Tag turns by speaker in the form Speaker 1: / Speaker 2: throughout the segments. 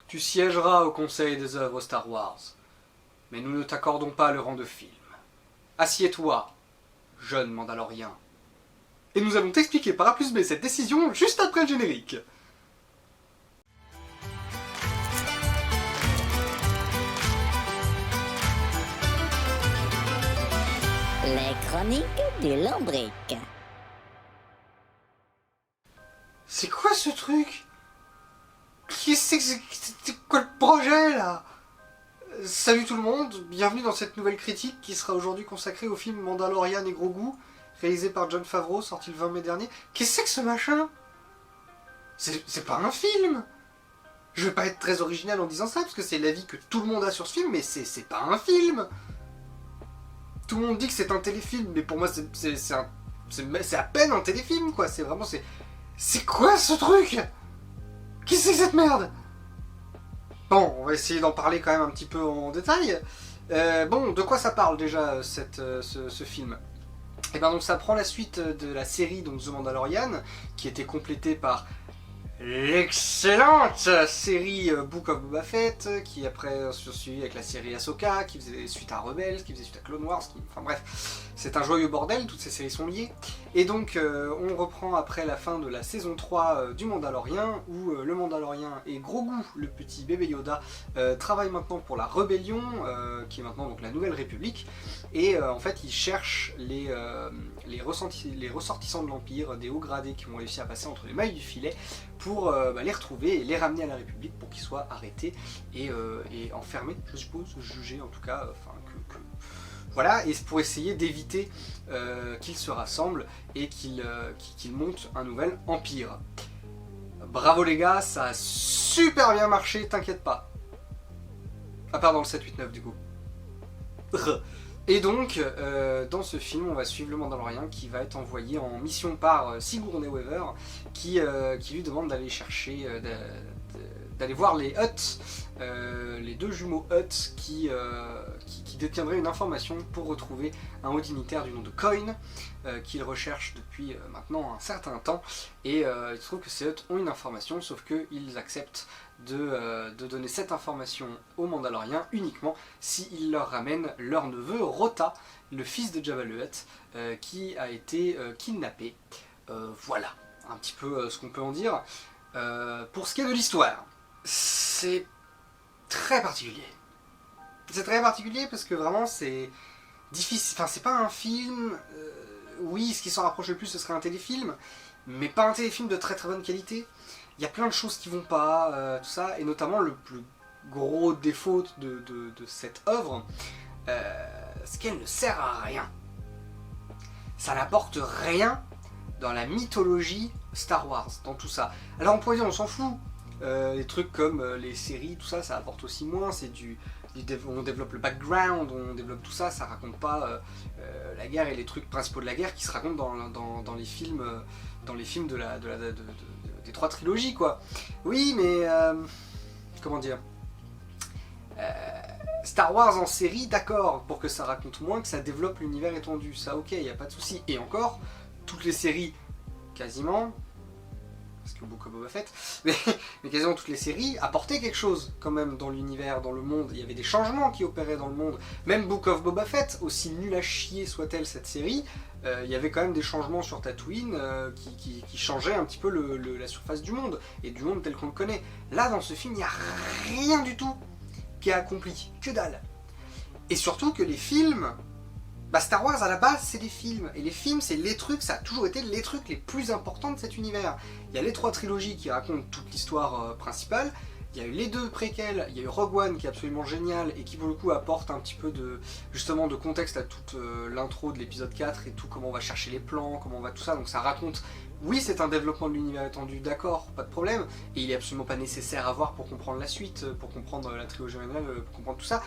Speaker 1: Tu siégeras au conseil des œuvres Star Wars, mais nous ne t'accordons pas le rang de film. Assieds-toi, jeune Mandalorien. Et nous allons t'expliquer par A plus B cette décision juste après le générique.
Speaker 2: Les chroniques du lombric.
Speaker 1: C'est quoi ce truc? C'est quoi le projet là? Salut tout le monde, bienvenue dans cette nouvelle critique qui sera aujourd'hui consacrée au film Mandalorian et Grogu, réalisé par Jon Favreau, sorti le 20 mai dernier. Qu'est-ce que c'est que ce machin? C'est pas un film! Je vais pas être très original en disant ça, parce que c'est l'avis que tout le monde a sur ce film, mais c'est pas un film! Tout le monde dit que c'est un téléfilm, mais pour moi c'est à peine un téléfilm quoi, c'est vraiment... C'est quoi ce truc? Qu'est-ce que c'est que cette merde? Bon, on va essayer d'en parler quand même un petit peu en détail. Bon, de quoi ça parle déjà ce film? Et bien donc ça prend la suite de la série donc The Mandalorian, qui était complétée par l'excellente série Book of Boba Fett, qui après se suivi avec la série Ahsoka, qui faisait suite à Rebels, qui faisait suite à Clone Wars, enfin bref, c'est un joyeux bordel, toutes ces séries sont liées. Et donc on reprend après la fin de la saison 3 du Mandalorian, où le Mandalorian et Grogu, le petit bébé Yoda, travaillent maintenant pour la Rébellion, qui est maintenant donc la Nouvelle République, et en fait ils cherchent les ressortissants de l'Empire, des hauts gradés qui ont réussi à passer entre les mailles du filet, pour les retrouver et les ramener à la République pour qu'ils soient arrêtés et enfermés, je suppose, jugés en tout cas, voilà, et pour essayer d'éviter qu'ils se rassemblent et qu'ils montent un nouvel empire. Bravo les gars, ça a super bien marché, t'inquiète pas. À part dans le 7-8-9 du coup. Et donc, dans ce film, on va suivre le Mandalorian qui va être envoyé en mission par Sigourney Weaver, qui lui demande d'aller chercher, d'aller voir les Hutt, les deux jumeaux Hutt qui détiendraient une information pour retrouver un haut dignitaire du nom de Coin, qu'il recherche depuis maintenant un certain temps. Et il se trouve que ces Hutt ont une information, sauf qu'ils acceptent de donner cette information aux Mandaloriens uniquement s'ils leur ramènent leur neveu Rota, le fils de Jabba le Hutt, qui a été kidnappé. Voilà un petit peu ce qu'on peut en dire. Pour ce qui est de l'histoire, c'est très particulier. C'est très particulier parce que vraiment c'est difficile, enfin c'est pas un film, oui ce qui s'en rapproche le plus ce serait un téléfilm, mais pas un téléfilm de très très bonne qualité. Il y a plein de choses qui vont pas, tout ça, et notamment le plus gros défaut de cette œuvre, c'est qu'elle ne sert à rien. Ça n'apporte rien dans la mythologie Star Wars, dans tout ça. Alors on pourrait dire on s'en fout, les trucs comme les séries, tout ça, ça apporte aussi moins, c'est on développe le background, on développe tout ça, ça raconte pas la guerre et les trucs principaux de la guerre qui se racontent dans les films, des trois trilogies quoi. Oui mais comment dire, Star Wars en série, d'accord, pour que ça raconte moins, que ça développe l'univers étendu, ça ok, y a pas de souci. Et encore, toutes les séries, quasiment, parce que Book of Boba Fett, mais quasiment toutes les séries apportaient quelque chose quand même dans l'univers, dans le monde. Il y avait des changements qui opéraient dans le monde. Même Book of Boba Fett, aussi nul à chier soit-elle cette série, il y avait quand même des changements sur Tatooine qui changeaient un petit peu la surface du monde, et du monde tel qu'on le connaît. Là, dans ce film, il n'y a rien du tout qui est accompli, que dalle. Et surtout que les films... Star Wars à la base c'est des films, et les films c'est les trucs, ça a toujours été les trucs les plus importants de cet univers. Il y a les trois trilogies qui racontent toute l'histoire principale, il y a eu les deux préquels, il y a eu Rogue One qui est absolument génial et qui pour le coup apporte un petit peu justement de contexte à toute l'intro de l'épisode 4 et tout, comment on va chercher les plans, comment on va tout ça, donc ça raconte, oui c'est un développement de l'univers étendu, d'accord, pas de problème, et il est absolument pas nécessaire à voir pour comprendre la suite, pour comprendre la trilogie originale, pour comprendre tout ça.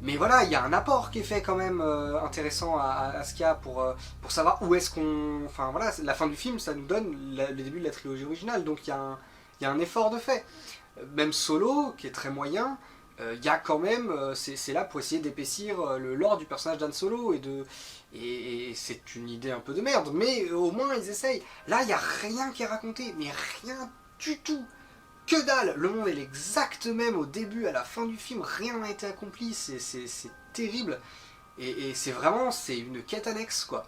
Speaker 1: Mais voilà, il y a un apport qui est fait quand même intéressant à ce qu'il y a pour savoir où est-ce qu'on... Enfin voilà, la fin du film, ça nous donne le début de la trilogie originale, donc il y a un effort de fait. Même Solo, qui est très moyen, il y a quand même... c'est là pour essayer d'épaissir le lore du personnage d'Han Solo, et c'est une idée un peu de merde, mais au moins ils essayent. Là, il n'y a rien qui est raconté, mais rien du tout. que dalle. Le monde est l'exact même au début, à la fin du film, rien n'a été accompli, c'est terrible. Et c'est une quête annexe, quoi.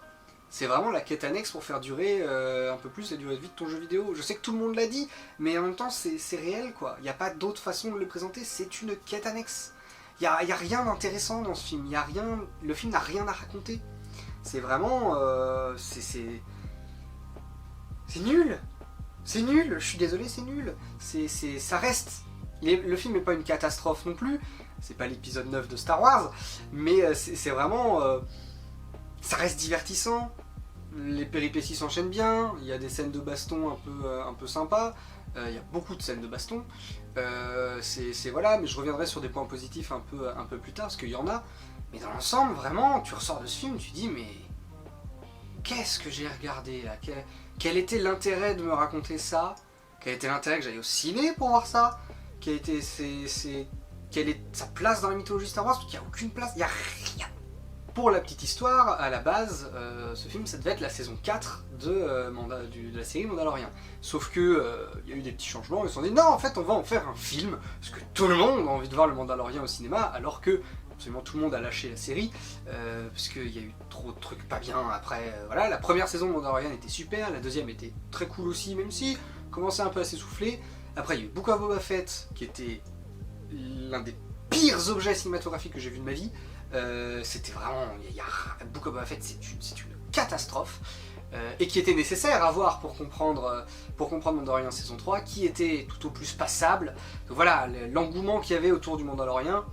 Speaker 1: C'est vraiment la quête annexe pour faire durer un peu plus la durée de vie de ton jeu vidéo. Je sais que tout le monde l'a dit, mais en même temps c'est réel, quoi. Il n'y a pas d'autre façon de le présenter, c'est une quête annexe. Il n'y a rien d'intéressant dans ce film, le film n'a rien à raconter. C'est vraiment... c'est nul. C'est nul, je suis désolé, c'est nul. Ça reste... Le film n'est pas une catastrophe non plus, c'est pas l'épisode 9 de Star Wars, mais c'est vraiment... ça reste divertissant, les péripéties s'enchaînent bien, il y a des scènes de baston un peu sympas, il y a beaucoup de scènes de baston, voilà, mais je reviendrai sur des points positifs un peu plus tard, parce qu'il y en a, mais dans l'ensemble, vraiment, tu ressors de ce film, tu dis, mais qu'est-ce que j'ai regardé là? Quel était l'intérêt de me raconter ça? Quel était l'intérêt que j'aille au ciné pour voir ça? Quelle est sa place dans la mythologie Star Wars? Parce qu'il n'y a aucune place, il n'y a rien. Pour la petite histoire, à la base, ce film, ça devait être la saison 4 de la série Mandalorian. Sauf que il y a eu des petits changements, ils se sont dit non, en fait, on va en faire un film, parce que tout le monde a envie de voir le Mandalorian au cinéma, alors que absolument tout le monde a lâché la série, parce qu'il y a eu trop de trucs pas bien après. Voilà, la première saison de Mandalorian était super, la deuxième était très cool aussi, même si commençait un peu à s'essouffler. Après, il y a eu Book of Boba Fett, qui était l'un des pires objets cinématographiques que j'ai vu de ma vie. C'était vraiment... Book of Boba Fett, c'est une catastrophe, et qui était nécessaire à voir pour comprendre Mandalorian saison 3, qui était tout au plus passable. Donc voilà, l'engouement qu'il y avait autour du Mandalorian,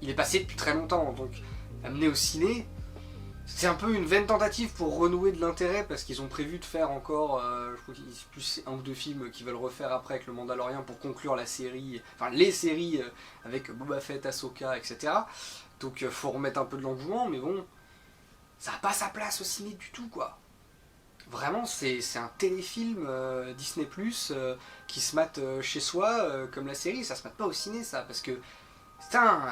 Speaker 1: il est passé depuis très longtemps, donc amené au ciné, c'est un peu une vaine tentative pour renouer de l'intérêt, parce qu'ils ont prévu de faire encore, je crois qu'il y a plus 1 ou 2 films qu'ils veulent refaire après avec le Mandalorian pour conclure la série, enfin les séries avec Boba Fett, Ahsoka, etc. Donc faut remettre un peu de l'engouement, mais bon, ça n'a pas sa place au ciné du tout, quoi. Vraiment, c'est un téléfilm Disney+, qui se mate chez soi, comme la série, ça se mate pas au ciné, ça, parce que, putain,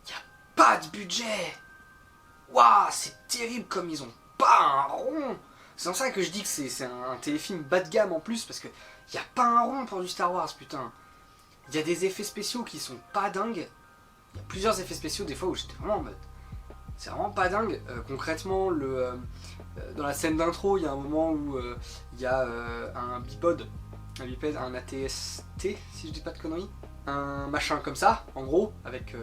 Speaker 1: y a pas de budget. Waouh, c'est terrible comme ils ont pas un rond. C'est pour ça que je dis que c'est un téléfilm bas de gamme en plus, parce que y a pas un rond pour du Star Wars, putain. Il y a des effets spéciaux qui sont pas dingues. Il y a plusieurs effets spéciaux des fois où j'étais vraiment en mode... C'est vraiment pas dingue. Concrètement, dans la scène d'intro, il y a un moment où il y a un bipède, un ATST, si je dis pas de conneries. Un machin comme ça, en gros, avec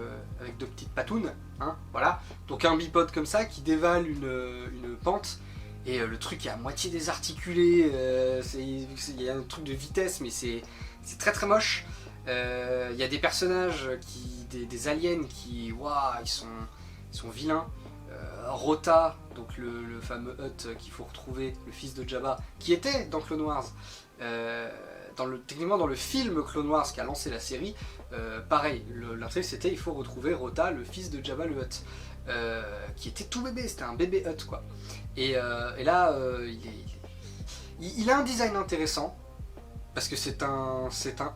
Speaker 1: 2 petites patounes, hein, voilà. Donc un bipode comme ça qui dévale une pente, et le truc est à moitié désarticulé, il y a un truc de vitesse, mais c'est très très moche. Il y a des personnages, des aliens qui, waouh, ils sont vilains. Rota, donc le fameux Hutt qu'il faut retrouver, le fils de Jabba, qui était dans Clone Wars. Techniquement dans le film Clone Wars qui a lancé la série, pareil, l'intrigue c'était il faut retrouver Rota, le fils de Jabba le Hutt, qui était tout bébé, c'était un bébé Hutt, quoi. Et là, il a un design intéressant, parce que c'est un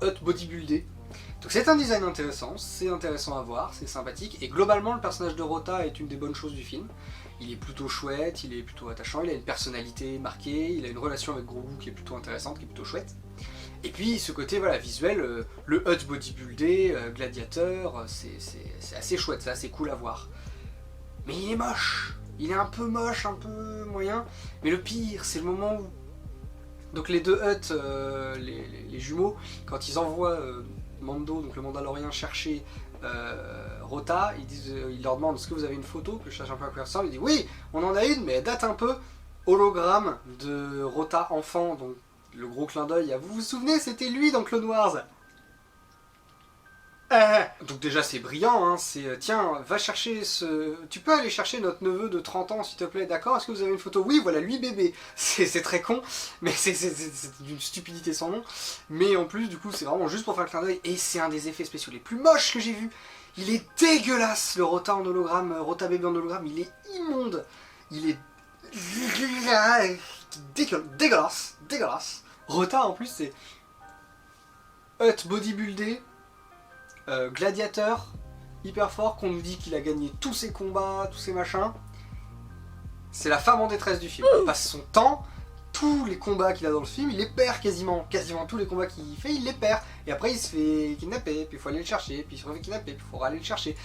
Speaker 1: Hutt bodybuildé. Donc c'est un design intéressant, c'est intéressant à voir, c'est sympathique, et globalement le personnage de Rota est une des bonnes choses du film. Il est plutôt chouette, il est plutôt attachant, il a une personnalité marquée, il a une relation avec Grogu qui est plutôt intéressante, qui est plutôt chouette. Et puis ce côté voilà, visuel, le Hutt bodybuildé, gladiateur, c'est assez chouette, c'est assez cool à voir. Mais il est moche, il est un peu moche, un peu moyen, mais le pire c'est le moment où... Donc les 2 Hutt, les jumeaux, quand ils envoient Mando, donc le Mandalorien, chercher Rota, ils leur demandent est-ce que vous avez une photo, que je cherche un peu à quoi elle ressemble, il dit oui, on en a une, mais elle date un peu, hologramme de Rota enfant, donc le gros clin d'œil, vous vous souvenez, c'était lui dans Clone Wars. Donc déjà c'est brillant, hein, c'est tiens, va chercher tu peux aller chercher notre neveu de 30 ans s'il te plaît, d'accord, est-ce que vous avez une photo? Oui, voilà, lui bébé. C'est très con, mais c'est d'une stupidité sans nom, mais en plus du coup c'est vraiment juste pour faire le clin d'œil, et c'est un des effets spéciaux les plus moches que j'ai vu. Il est dégueulasse, le Rota en hologramme, Rota bébé en hologramme, il est immonde, il est dégueulasse. Rota en plus c'est Hutt bodybuildé, gladiateur, hyper fort, qu'on nous dit qu'il a gagné tous ses combats, tous ses machins. C'est la femme en détresse du film. Il passe son temps tous les combats qu'il a dans le film, il les perd quasiment tous les combats qu'il fait, il les perd. Et après il se fait kidnapper, puis il faut aller le chercher, puis il se refait kidnapper, puis il faudra aller le chercher.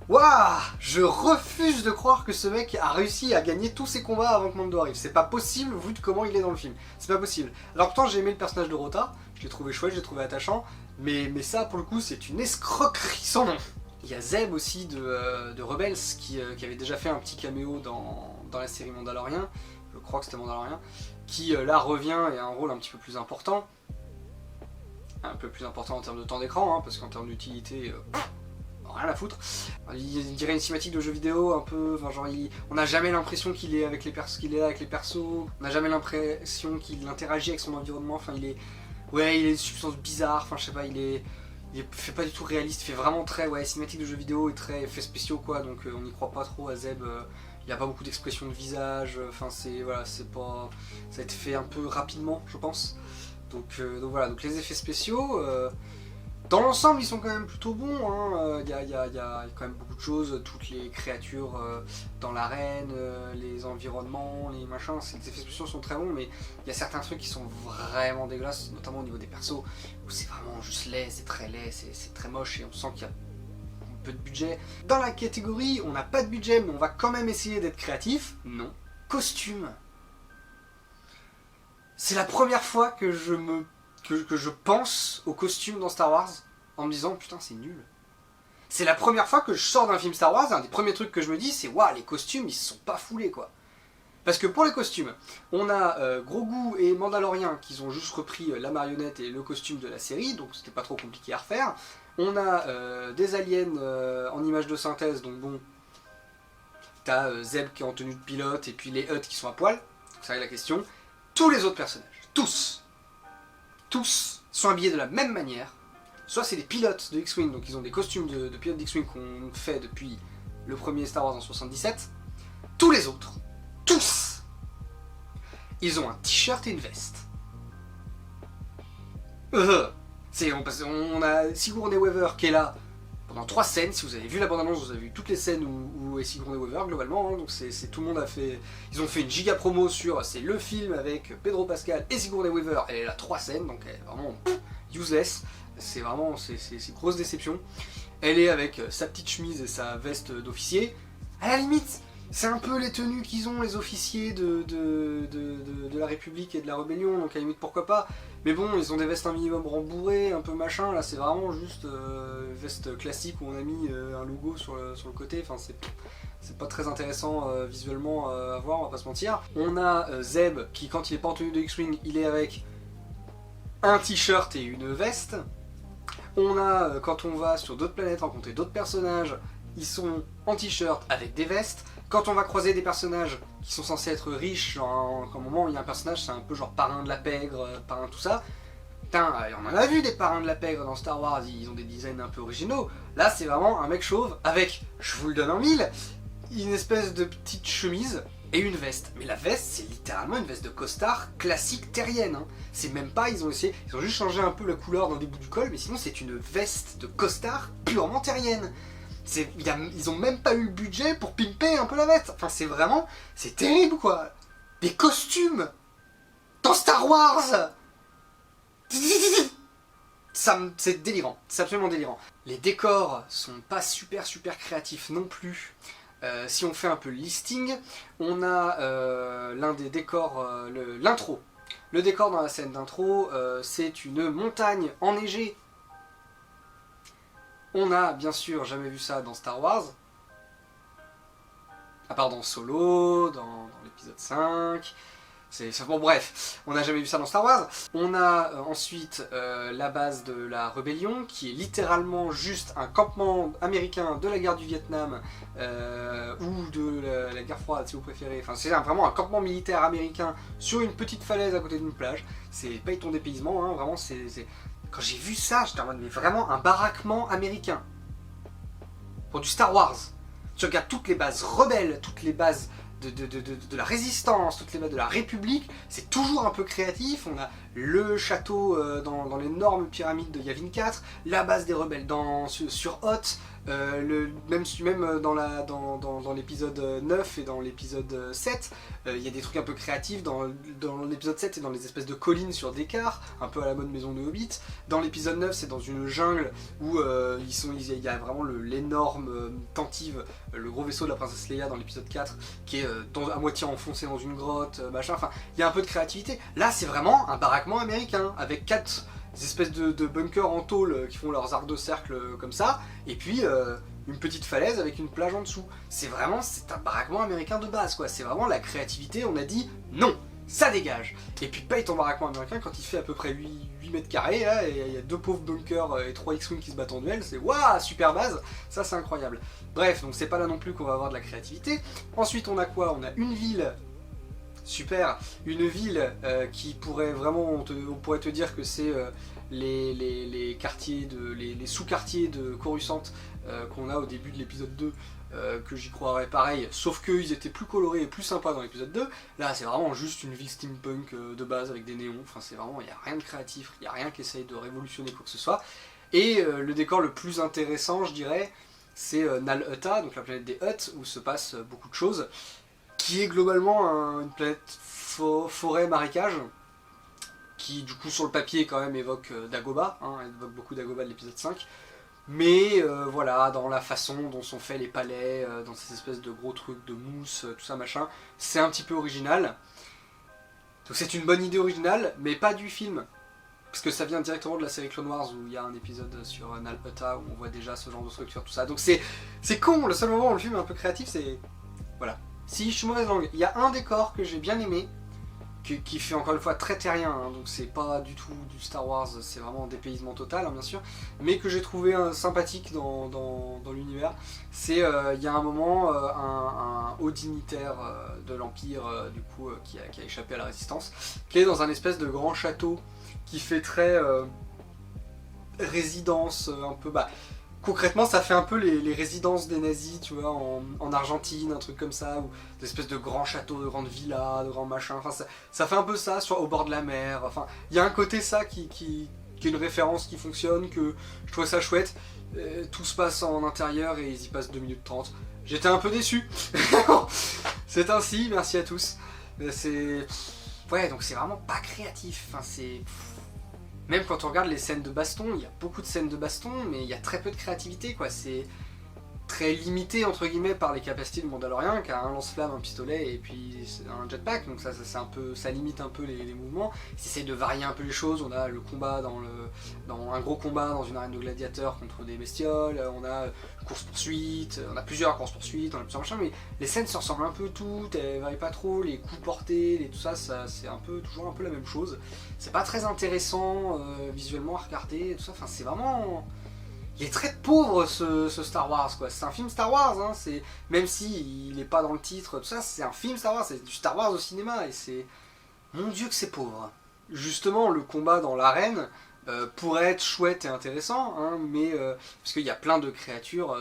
Speaker 1: Waouh! Je refuse de croire que ce mec a réussi à gagner tous ses combats avant que Mando arrive. C'est pas possible vu de comment il est dans le film. C'est pas possible. Alors pourtant j'ai aimé le personnage de Rota, je l'ai trouvé chouette, je l'ai trouvé attachant, mais ça pour le coup c'est une escroquerie sans nom. Il y a Zeb aussi de Rebels qui avait déjà fait un petit caméo dans la série Mandalorian, je crois que c'était Mandalorian, qui là revient et a un rôle un petit peu plus important. Un peu plus important en termes de temps d'écran, hein, parce qu'en termes d'utilité... rien à foutre. Il dirait une cinématique de jeu vidéo un peu, enfin genre on n'a jamais l'impression qu'il est avec les persos, qu'il est là avec les persos, on n'a jamais l'impression qu'il interagit avec son environnement, enfin il est une substance bizarre, enfin je sais pas, il fait pas du tout réaliste, il fait vraiment très cinématique de jeu vidéo et très effets spéciaux quoi, donc on n'y croit pas trop à Zeb, il a pas beaucoup d'expression de visage, enfin c'est pas, ça a été fait un peu rapidement je pense, donc voilà, donc les effets spéciaux, dans l'ensemble, ils sont quand même plutôt bons, hein. Il y a quand même beaucoup de choses, toutes les créatures dans l'arène, les environnements, les machins, les effets spéciaux sont très bons, mais il y a certains trucs qui sont vraiment dégueulasses, notamment au niveau des persos, où c'est vraiment juste laid, c'est très moche et on sent qu'il y a un peu de budget. Dans la catégorie, on n'a pas de budget, mais on va quand même essayer d'être créatif, non. Costume. C'est la première fois que je pense aux costumes dans Star Wars en me disant putain c'est nul. C'est la première fois que je sors d'un film Star Wars, un des premiers trucs que je me dis c'est waouh les costumes ils se sont pas foulés quoi. Parce que pour les costumes, on a Grogu et Mandalorian qui ont juste repris la marionnette et le costume de la série, donc c'était pas trop compliqué à refaire. On a des aliens en images de synthèse, donc bon, t'as Zeb qui est en tenue de pilote et puis les Hutt qui sont à poil, donc ça règle la question. Tous les autres personnages, tous sont habillés de la même manière. Soit c'est des pilotes de X-Wing, donc ils ont des costumes de pilotes d'X-Wing qu'on fait depuis le premier Star Wars en 77. Tous les autres, tous, ils ont un t-shirt et une veste. On a Sigourney Weaver qui est là pendant 3 scènes. Si vous avez vu la bande-annonce, vous avez vu toutes les scènes où est Sigourney Weaver globalement, hein, donc tout le monde a fait... Ils ont fait une giga promo sur c'est le film avec Pedro Pascal et Sigourney Weaver, elle est là 3 scènes, donc elle est vraiment useless, c'est vraiment c'est grosse déception. Elle est avec sa petite chemise et sa veste d'officier, à la limite c'est un peu les tenues qu'ils ont les officiers de la République et de la Rébellion, donc à la limite pourquoi pas. Mais bon, ils ont des vestes un minimum rembourrées, un peu machin, là c'est vraiment juste veste classique où on a mis un logo sur le côté, enfin c'est pas très intéressant visuellement à voir, on va pas se mentir. On a Zeb qui quand il est pas en tenue de X-Wing, il est avec un t-shirt et une veste. On a, quand on va sur d'autres planètes rencontrer d'autres personnages, ils sont en t-shirt avec des vestes. Quand on va croiser des personnages qui sont censés être riches, genre à un moment il y a un personnage, c'est un peu genre parrain de la pègre, parrain tout ça. Putain, on en a vu des parrains de la pègre dans Star Wars, ils ont des designs un peu originaux. Là c'est vraiment un mec chauve avec, je vous le donne en mille, une espèce de petite chemise et une veste. Mais la veste c'est littéralement une veste de costard classique terrienne. Hein. C'est même pas, ils ont juste changé un peu la couleur d'un des bouts du col, mais sinon c'est une veste de costard purement terrienne. Ils ont même pas eu le budget pour pimper un peu la veste. Enfin c'est terrible quoi. Des costumes dans Star Wars. C'est délirant, c'est absolument délirant. Les décors sont pas super créatifs non plus. Si on fait un peu le listing, on a l'un des décors, l'intro. Le décor dans la scène d'intro, c'est une montagne enneigée. On a bien sûr jamais vu ça dans Star Wars, à part dans Solo, dans l'épisode 5, bon bref, on n'a jamais vu ça dans Star Wars. On a ensuite la base de la rébellion, qui est littéralement juste un campement américain de la guerre du Vietnam, ou de la guerre froide si vous préférez, enfin c'est vraiment un campement militaire américain sur une petite falaise à côté d'une plage. C'est pas ton dépaysement, hein, vraiment c'est... Quand j'ai vu ça, j'étais en mode mais vraiment un baraquement américain. Pour du Star Wars. Tu regardes toutes les bases rebelles, toutes les bases de la résistance, toutes les bases de la République, c'est toujours un peu créatif, on a le château dans l'énorme pyramide de Yavin 4, la base des rebelles sur Hoth, même dans l'épisode 9 et dans l'épisode 7, il y a des trucs un peu créatifs. Dans l'épisode 7, c'est dans les espèces de collines sur Descartes, un peu à la mode maison de Hobbit. Dans l'épisode 9, c'est dans une jungle où il y a vraiment l'énorme Tantive, le gros vaisseau de la princesse Leia dans l'épisode 4, qui est à moitié enfoncé dans une grotte, machin. Enfin, il y a un peu de créativité. Là, c'est vraiment un baraquement américain, avec 4 espèces de bunkers en tôle qui font leurs arcs de cercle comme ça, et puis une petite falaise avec une plage en dessous. C'est un baraquement américain de base, quoi. C'est vraiment la créativité, on a dit non, ça dégage. Et puis paye ton baraquement américain quand il fait à peu près 8 mètres carrés, là, et il y a 2 pauvres bunkers et 3 X-Wing qui se battent en duel, c'est waouh, super base, ça c'est incroyable. Bref, donc c'est pas là non plus qu'on va avoir de la créativité. Ensuite on a quoi? On a une ville. Super, une ville qui pourrait vraiment, on pourrait te dire que c'est les quartiers, les sous-quartiers de Coruscant qu'on a au début de l'épisode 2, que j'y croirais pareil, sauf qu'ils étaient plus colorés et plus sympas dans l'épisode 2. Là c'est vraiment juste une ville steampunk de base avec des néons, enfin c'est vraiment, il n'y a rien de créatif, il n'y a rien qui essaye de révolutionner quoi que ce soit. Et le décor le plus intéressant, je dirais, c'est Nal Hutta, donc la planète des Hutt, où se passe beaucoup de choses, qui est globalement une planète forêt marécage, qui du coup sur le papier quand même évoque Dagobah, elle évoque beaucoup Dagobah de l'épisode 5, mais voilà, dans la façon dont sont faits les palais, dans ces espèces de gros trucs de mousse, tout ça machin, c'est un petit peu original. Donc c'est une bonne idée originale, mais pas du film, parce que ça vient directement de la série Clone Wars, où il y a un épisode sur Nal Hutta où on voit déjà ce genre de structure, tout ça. Donc c'est con, le seul moment où le film est un peu créatif, c'est... Voilà. Si je suis mauvaise langue, il y a un décor que j'ai bien aimé, qui fait encore une fois très terrien, donc c'est pas du tout du Star Wars, c'est vraiment un dépaysement total, bien sûr, mais que j'ai trouvé sympathique dans l'univers. C'est, il y a un moment, un haut dignitaire de l'Empire, du coup, qui a échappé à la Résistance, qui est dans un espèce de grand château, qui fait très résidence, un peu... Concrètement, ça fait un peu les résidences des nazis, tu vois, en Argentine, un truc comme ça, ou des espèces de grands châteaux, de grandes villas, de grands machins, enfin ça fait un peu ça au bord de la mer, enfin, il y a un côté ça qui est une référence qui fonctionne, que je trouvais ça chouette, tout se passe en intérieur et ils y passent 2 minutes 30, j'étais un peu déçu, c'est ainsi, merci à tous, ouais, donc c'est vraiment pas créatif, enfin c'est... Même quand on regarde les scènes de baston, il y a beaucoup de scènes de baston, mais il y a très peu de créativité, quoi. C'est très limité, entre guillemets, par les capacités du Mandalorien, qui a un lance-flamme, un pistolet et puis un jetpack, donc ça limite un peu les mouvements. Ils essayent de varier un peu les choses, on a le combat un gros combat dans une arène de gladiateurs contre des bestioles, on a une course-poursuite, on a plusieurs courses-poursuites, on a plusieurs machins, mais les scènes se ressemblent un peu toutes, elles varient pas trop, les coups portés, tout ça, c'est toujours un peu la même chose. C'est pas très intéressant visuellement à regarder, tout ça, enfin c'est vraiment... Il est très pauvre ce Star Wars, quoi. C'est un film Star Wars, hein. Même si il est pas dans le titre, tout ça, c'est un film Star Wars, c'est du Star Wars au cinéma, et c'est... Mon Dieu que c'est pauvre. Justement, le combat dans l'arène pourrait être chouette et intéressant, hein, mais... parce qu'il y a plein de créatures,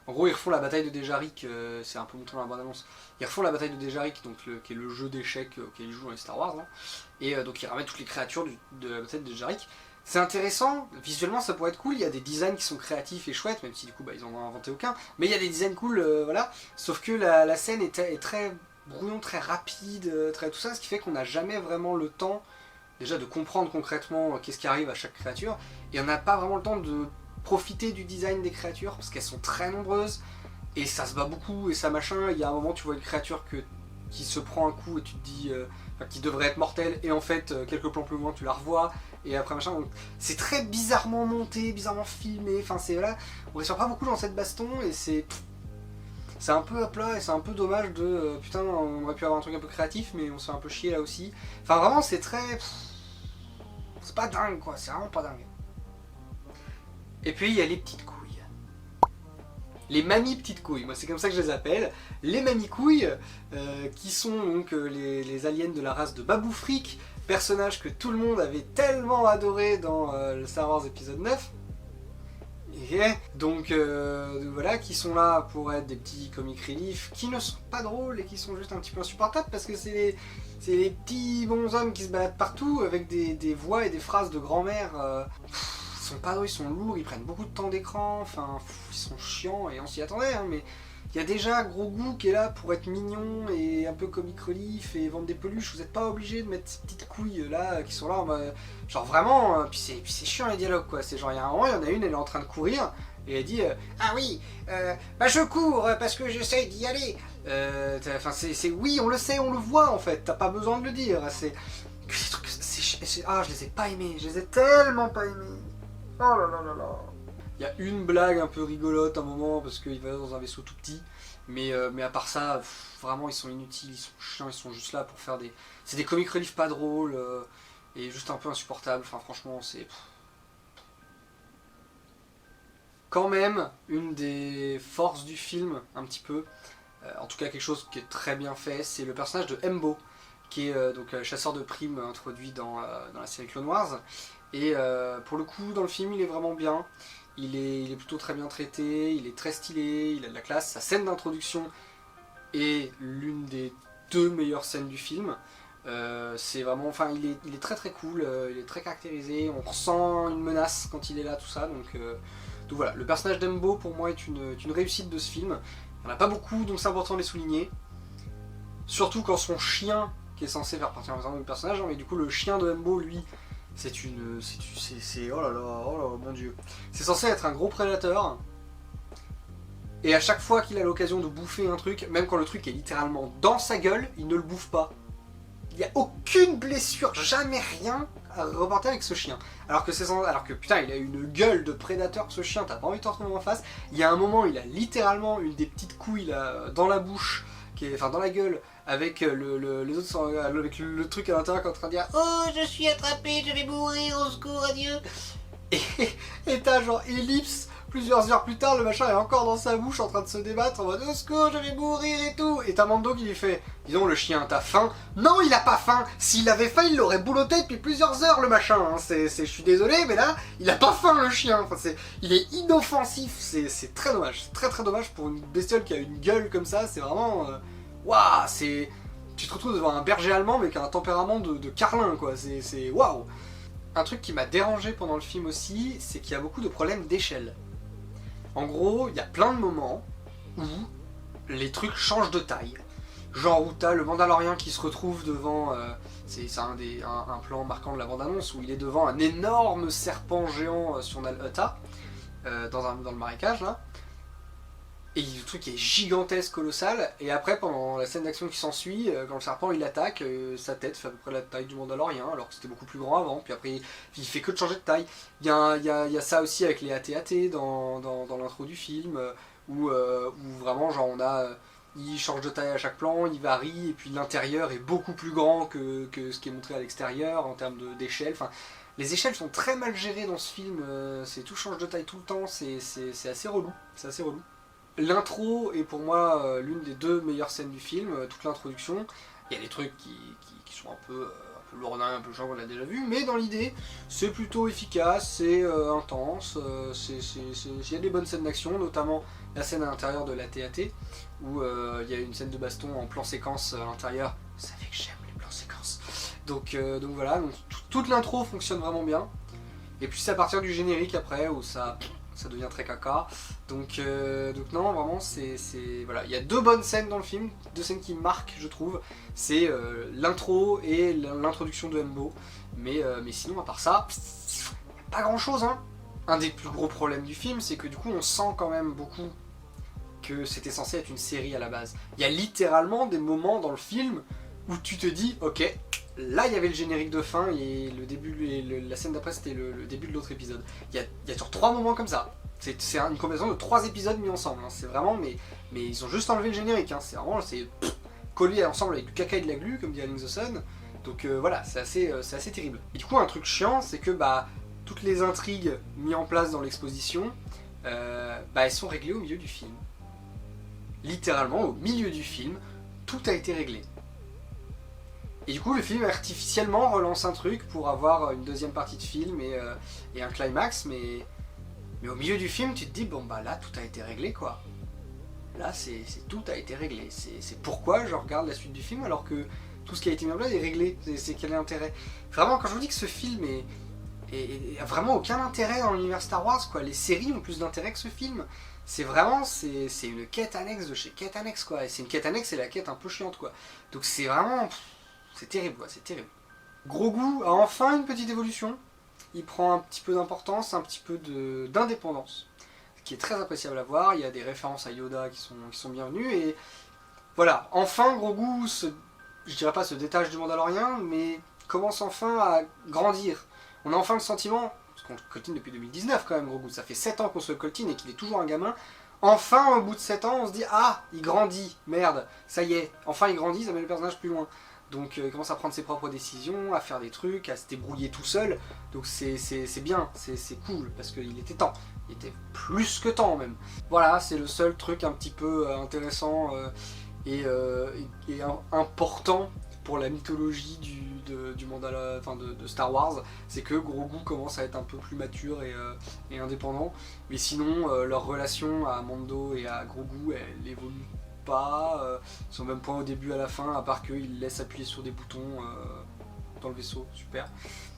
Speaker 1: En gros, ils refont la bataille de Dejarik, c'est un peu montré dans la bande-annonce. Ils refont la bataille de Dejarik, donc, qui est le jeu d'échecs auquel ils jouent dans les Star Wars, hein. Et donc ils ramènent toutes les créatures de la bataille de Dejarik. C'est intéressant, visuellement ça pourrait être cool, il y a des designs qui sont créatifs et chouettes, même si du coup ils en ont inventé aucun, mais il y a des designs cool, voilà, sauf que la scène est très brouillon, très rapide, très tout ça, ce qui fait qu'on n'a jamais vraiment le temps, déjà de comprendre concrètement qu'est-ce qui arrive à chaque créature, et on n'a pas vraiment le temps de profiter du design des créatures, parce qu'elles sont très nombreuses, et ça se bat beaucoup, et ça machin, il y a un moment tu vois une créature qui se prend un coup et tu te dis... qui devrait être mortelle, et en fait, quelques plans plus loin, tu la revois, et après machin, donc c'est très bizarrement monté, bizarrement filmé, enfin c'est voilà, on ressort pas beaucoup dans cette baston, et c'est un peu à plat, et c'est un peu dommage de, putain, on aurait pu avoir un truc un peu créatif, mais on se fait un peu chier là aussi, enfin vraiment c'est très, c'est pas dingue quoi, c'est vraiment pas dingue. Et puis il y a les petites couilles. Les mamies petites couilles, moi c'est comme ça que je les appelle, les mamies couilles, qui sont donc les aliens de la race de Babu Frick, personnage que tout le monde avait tellement adoré dans le Star Wars épisode 9, et ok. Donc voilà, qui sont là pour être des petits comic relief qui ne sont pas drôles et qui sont juste un petit peu insupportables parce que c'est les petits bonshommes qui se baladent partout avec des voix et des phrases de grand-mère. Ils sont pas drôles, ils sont lourds, ils prennent beaucoup de temps d'écran, enfin ils sont chiants et on s'y attendait, hein, mais il y a déjà Gros Goût qui est là pour être mignon et un peu comic relief et vendre des peluches. Vous n'êtes pas obligé de mettre ces petites couilles là qui sont là en mode, genre vraiment, puis c'est chiant les dialogues quoi. C'est genre il y a un moment, il y en a une, elle est en train de courir et elle dit ah oui, bah je cours parce que j'essaye d'y aller. Enfin c'est oui, on le sait, on le voit en fait. T'as pas besoin de le dire. C'est des trucs, ah je les ai pas aimés, je les ai tellement pas aimés. Oh là là là là. Il y a une blague un peu rigolote à un moment parce qu'il va dans un vaisseau tout petit, mais à part ça, vraiment ils sont inutiles, ils sont chiants, ils sont juste là pour faire des... C'est des comic relief pas drôles et juste un peu insupportables, enfin franchement c'est... Quand même, une des forces du film, un petit peu, en tout cas quelque chose qui est très bien fait, c'est le personnage de Embo, qui est donc chasseur de primes introduit dans la série Clone Wars, et pour le coup dans le film il est vraiment bien. Il est plutôt très bien traité, il est très stylé, il a de la classe. Sa scène d'introduction est l'une des 2 meilleures scènes du film. C'est vraiment, enfin, il est très très cool, il est très caractérisé, on ressent une menace quand il est là, tout ça. Donc voilà, le personnage d'Embo pour moi est une réussite de ce film. Il n'y en a pas beaucoup, donc c'est important de les souligner. Surtout quand son chien, qui est censé faire partie du personnage, hein, mais du coup le chien de Embo, lui, c'est oh là là, mon dieu. C'est censé être un gros prédateur. Et à chaque fois qu'il a l'occasion de bouffer un truc, même quand le truc est littéralement dans sa gueule, il ne le bouffe pas. Il n'y a aucune blessure, jamais rien à reporter avec ce chien. Alors que putain, il a une gueule de prédateur, ce chien, t'as pas envie de te retrouver en face. Il y a un moment, il a littéralement une des petites couilles là, dans la bouche, enfin dans la gueule, avec les autres, avec le truc à l'intérieur qui est en train de dire « Oh, je suis attrapé, je vais mourir, au secours, adieu !» Et t'as genre ellipse, plusieurs heures plus tard, le machin est encore dans sa bouche en train de se débattre en mode « Au secours, je vais mourir et tout !» Et t'as Mando qui lui fait « Dis donc, le chien, t'as faim ?» Non, il a pas faim. S'il avait faim, il l'aurait boulotté depuis plusieurs heures, le machin. Hein. Je suis désolé, mais là, il a pas faim, le chien. Enfin, il est inoffensif. C'est très dommage. C'est très très dommage pour une bestiole qui a une gueule comme ça. C'est vraiment... Waouh, tu te retrouves devant un berger allemand mais qui a un tempérament de carlin quoi, c'est waouh. Un truc qui m'a dérangé pendant le film aussi, c'est qu'il y a beaucoup de problèmes d'échelle. En gros, il y a plein de moments où les trucs changent de taille. Genre où t'as le Mandalorien qui se retrouve devant, c'est un plan marquant de la bande-annonce, où il est devant un énorme serpent géant sur Nal Hutta, dans le marécage là. Et le truc est gigantesque, colossal, et après pendant la scène d'action qui s'ensuit, quand le serpent il attaque, sa tête fait à peu près la taille du Mandalorien, alors que c'était beaucoup plus grand avant, puis après il fait que de changer de taille. Il y a ça aussi avec les AT-AT dans l'intro du film, où vraiment genre il change de taille à chaque plan, il varie, et puis l'intérieur est beaucoup plus grand que ce qui est montré à l'extérieur en termes d'échelle. Enfin, les échelles sont très mal gérées dans ce film, tout change de taille tout le temps, c'est assez relou, c'est assez relou. L'intro est pour moi l'une des 2 meilleures scènes du film, toute l'introduction. Il y a des trucs qui sont un peu lourdins, un peu chiants, on l'a déjà vu, mais dans l'idée, c'est plutôt efficace, c'est intense, il y a des bonnes scènes d'action, notamment la scène à l'intérieur de l'AT-AT, où il y a une scène de baston en plan séquence à l'intérieur. Vous savez que j'aime les plans séquences. Donc voilà, donc, toute l'intro fonctionne vraiment bien. Et puis c'est à partir du générique après, où ça devient très caca. Donc non, vraiment, voilà. Il y a 2 bonnes scènes dans le film, 2 scènes qui marquent, je trouve. C'est l'intro et l'introduction de Embo. Mais sinon, à part ça, pas grand chose, hein. Un des plus gros problèmes du film, c'est que du coup, on sent quand même beaucoup que c'était censé être une série à la base. Il y a littéralement des moments dans le film où tu te dis, ok, là il y avait le générique de fin et le début et la scène d'après c'était le début de l'autre épisode. Il y a sur 3 moments comme ça. C'est une combinaison de 3 épisodes mis ensemble. Hein. C'est vraiment, mais ils ont juste enlevé le générique. Hein. C'est vraiment, collé ensemble avec du caca et de la glu, comme dit Aling the Sun. Donc voilà, c'est assez terrible. Et du coup, un truc chiant, c'est que toutes les intrigues mises en place dans l'exposition, elles sont réglées au milieu du film. Littéralement, au milieu du film, tout a été réglé. Et du coup, le film artificiellement relance un truc pour avoir une deuxième partie de film et un climax, mais Mais au milieu du film, tu te dis, bon bah là, tout a été réglé quoi. Là, tout a été réglé. C'est pourquoi je regarde la suite du film alors que tout ce qui a été mis en place est réglé. C'est quel est l'intérêt? Vraiment, quand je vous dis que ce film a vraiment aucun intérêt dans l'univers Star Wars, quoi. Les séries ont plus d'intérêt que ce film. C'est vraiment, c'est une quête annexe de chez quête annexe, quoi. Et c'est une quête annexe et la quête un peu chiante, quoi. Donc c'est vraiment, c'est terrible, quoi. C'est terrible. Grogu a enfin une petite évolution. Il prend un petit peu d'importance, un petit peu d'indépendance, ce qui est très appréciable à voir. Il y a des références à Yoda qui sont bienvenues et voilà, enfin Grogu je dirais pas se détache du Mandalorien, mais commence enfin à grandir. On a enfin le sentiment, parce qu'on le coltine depuis 2019 quand même Grogu, ça fait 7 ans qu'on se le coltine et qu'il est toujours un gamin. Enfin au bout de 7 ans on se dit ah il grandit, merde, ça y est, enfin il grandit, ça met le personnage plus loin. Donc il commence à prendre ses propres décisions, à faire des trucs, à se débrouiller tout seul. Donc c'est bien, c'est cool, parce qu'il était temps. Il était plus que temps même. Voilà, c'est le seul truc un petit peu intéressant et important pour la mythologie du Mandala, enfin de Star Wars. C'est que Grogu commence à être un peu plus mature et indépendant. Mais sinon, leur relation à Mando et à Grogu, elle évolue pas, ils sont au même point au début à la fin, à part qu'ils laissent appuyer sur des boutons dans le vaisseau, super.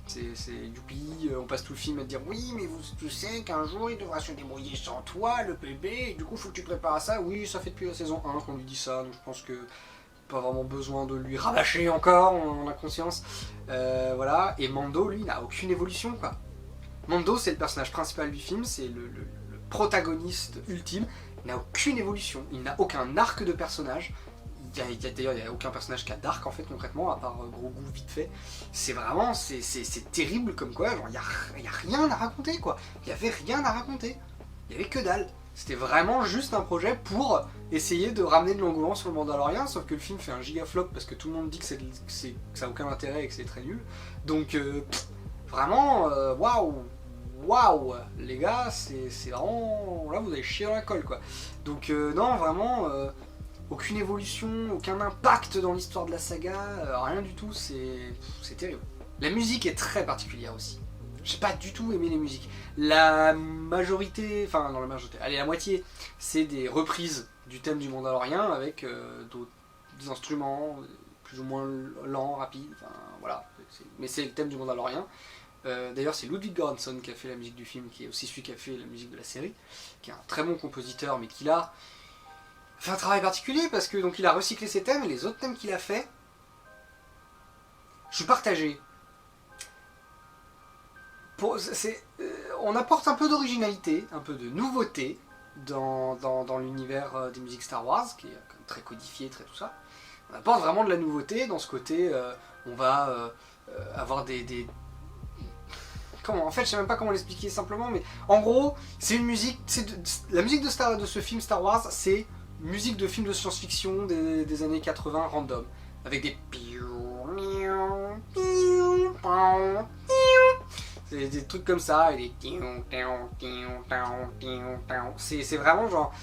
Speaker 1: C'est youpi, on passe tout le film à te dire oui mais tu sais qu'un jour il devra se débrouiller sans toi, le bébé, et du coup faut que tu prépares à ça. Oui, ça fait depuis la saison 1 qu'on lui dit ça, donc je pense que pas vraiment besoin de lui rabâcher encore, on a conscience. Voilà, et Mando lui n'a aucune évolution quoi. Mando c'est le personnage principal du film, c'est le protagoniste ultime. Il n'a aucune évolution, il n'a aucun arc de personnage. D'ailleurs, il n'y a aucun personnage qui a d'arc en fait concrètement, à part Grogu vite fait. C'est vraiment, c'est terrible comme quoi, genre il n'y a rien à raconter quoi. Il n'y avait rien à raconter, il n'y avait que dalle. C'était vraiment juste un projet pour essayer de ramener de l'engouement sur le Mandalorian, sauf que le film fait un giga flop parce que tout le monde dit que ça n'a aucun intérêt et que c'est très nul. Donc vraiment, waouh! Waouh les gars, c'est vraiment... Là vous avez chié dans la colle quoi. Donc non vraiment, aucune évolution, aucun impact dans l'histoire de la saga, rien du tout, c'est terrible. La musique est très particulière aussi. J'ai pas du tout aimé les musiques. La majorité, enfin non la majorité, allez la moitié, c'est des reprises du thème du Mandalorien avec des instruments plus ou moins lents, rapides, enfin voilà. Mais c'est le thème du Mandalorien. D'ailleurs c'est Ludwig Göransson qui a fait la musique du film, qui est aussi celui qui a fait la musique de la série, qui est un très bon compositeur mais qui a fait un travail particulier parce que donc il a recyclé ses thèmes et les autres thèmes qu'il a fait, je suis partagé. On apporte un peu d'originalité, un peu de nouveauté dans l'univers des musiques Star Wars, qui est quand même très codifié, très tout ça. On apporte vraiment de la nouveauté dans ce côté, on va avoir des comment, en fait je sais même pas comment l'expliquer simplement, mais en gros c'est une musique, la musique de ce film Star Wars, c'est musique de film de science-fiction des années 80 random, avec des des trucs comme ça, et des c'est vraiment genre